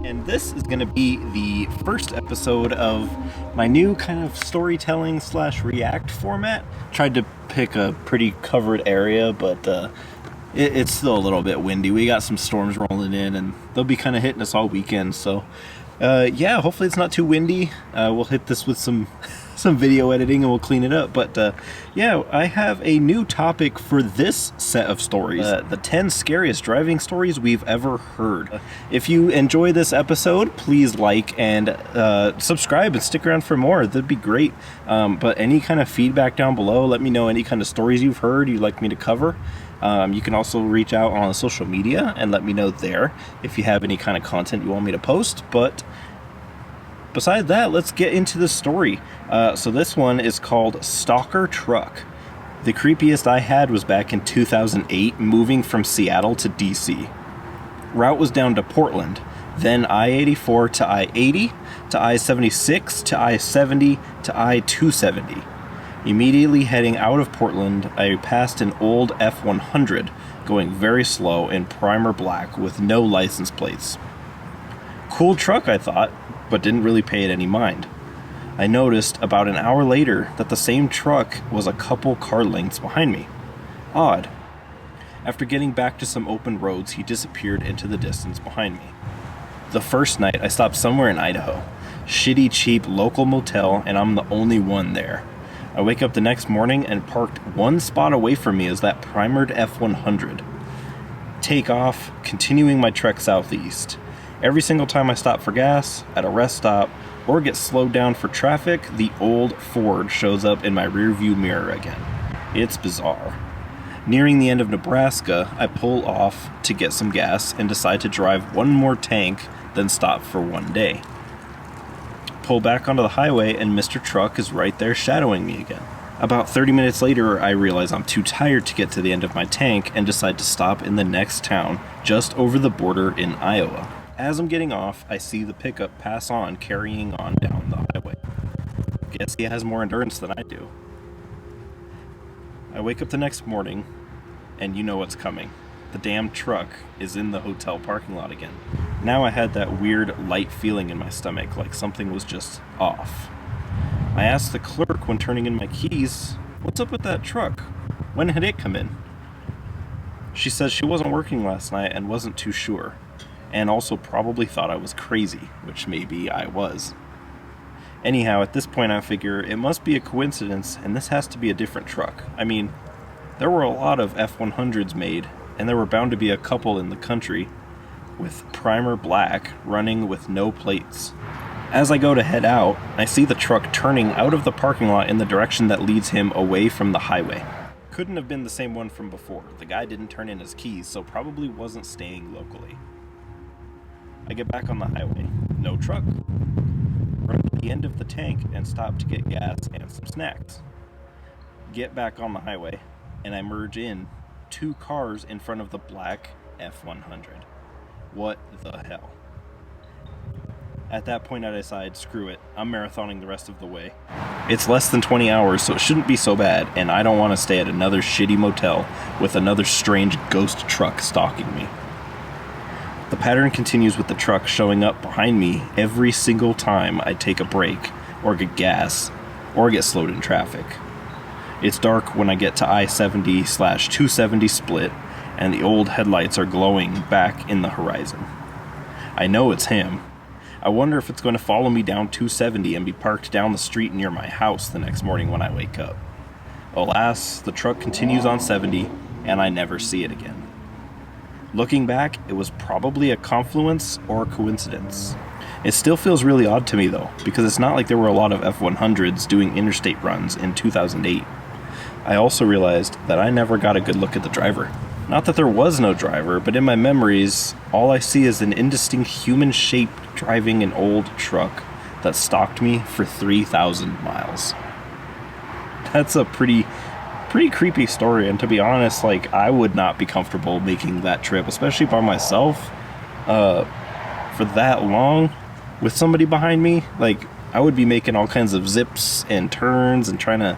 And this is going to be the first episode of my new kind of storytelling / react format. Tried to pick a pretty covered area, but it's still a little bit windy. We got some storms rolling in, and they'll be kind of hitting us all weekend. So yeah, hopefully it's not too windy. We'll hit this with some video editing and we'll clean it up. But yeah, I have a new topic for this set of stories. The 10 scariest driving stories we've ever heard. If you enjoy this episode, please like and subscribe and stick around for more. That'd be great. But any kind of feedback down below, let me know any kind of stories you've heard you'd like me to cover. You can also reach out on social media and let me know there if you have any kind of content you want me to post. But besides that, let's get into the story. So this one is called Stalker Truck. The creepiest I had was back in 2008, moving from Seattle to DC. Route was down to Portland, then I-84 to I-80, to I-76, to I-70, to I-270. Immediately heading out of Portland, I passed an old F-100, going very slow in primer black with no license plates. Cool truck, I thought, but didn't really pay it any mind. I noticed about an hour later that the same truck was a couple car lengths behind me. Odd. After getting back to some open roads, he disappeared into the distance behind me. The first night, I stopped somewhere in Idaho. Shitty, cheap, local motel, and I'm the only one there. I wake up the next morning and parked one spot away from me is that primered F-100. Take off, continuing my trek southeast. Every single time I stop for gas, at a rest stop, or get slowed down for traffic, the old Ford shows up in my rearview mirror again. It's bizarre. Nearing the end of Nebraska, I pull off to get some gas and decide to drive one more tank, then stop for one day. Pull back onto the highway and Mr. Truck is right there shadowing me again. About 30 minutes later, I realize I'm too tired to get to the end of my tank and decide to stop in the next town, just over the border in Iowa. As I'm getting off, I see the pickup pass on, carrying on down the highway. Guess he has more endurance than I do. I wake up the next morning, and you know what's coming. The damn truck is in the hotel parking lot again. Now I had that weird light feeling in my stomach, like something was just off. I asked the clerk when turning in my keys, "What's up with that truck? When had it come in?" She says she wasn't working last night and wasn't too sure, and also probably thought I was crazy, which maybe I was. Anyhow, at this point I figure it must be a coincidence and this has to be a different truck. I mean, there were a lot of F-100s made, and there were bound to be a couple in the country with primer black running with no plates. As I go to head out, I see the truck turning out of the parking lot in the direction that leads him away from the highway. Couldn't have been the same one from before. The guy didn't turn in his keys, so probably wasn't staying locally. I get back on the highway. No truck. Run to the end of the tank and stop to get gas and some snacks. Get back on the highway, and I merge in 2 cars in front of the black F-100. What the hell? At that point I decide, screw it, I'm marathoning the rest of the way. It's less than 20 hours, so it shouldn't be so bad, and I don't want to stay at another shitty motel with another strange ghost truck stalking me. The pattern continues with the truck showing up behind me every single time I take a break, or get gas, or get slowed in traffic. It's dark when I get to I-70/270 split, and the old headlights are glowing back in the horizon. I know it's him. I wonder if it's going to follow me down 270 and be parked down the street near my house the next morning when I wake up. Alas, the truck continues on 70, and I never see it again. Looking back, it was probably a confluence or a coincidence. It still feels really odd to me though, because it's not like there were a lot of F-100s doing interstate runs in 2008. I also realized that I never got a good look at the driver. Not that there was no driver, but in my memories, all I see is an indistinct human shape driving an old truck that stalked me for 3,000 miles. That's a pretty creepy story, and to be honest, like, I would not be comfortable making that trip, especially by myself, for that long with somebody behind me. Like, I would be making all kinds of zips and turns and trying to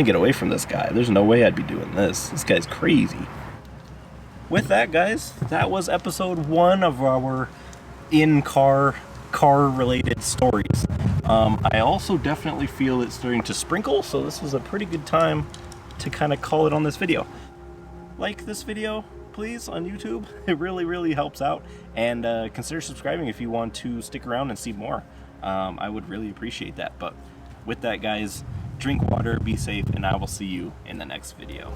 get away from this guy. There's no way I'd be doing this. This guy's crazy. With that, guys, that was episode 1 of our in-car, car-related stories. I also definitely feel it's starting to sprinkle, so this was a pretty good time to kind of call it on this video. Like this video, please, on YouTube. It really, really helps out. And consider subscribing if you want to stick around and see more. I would really appreciate that. But with that, guys, drink water, be safe, and I will see you in the next video.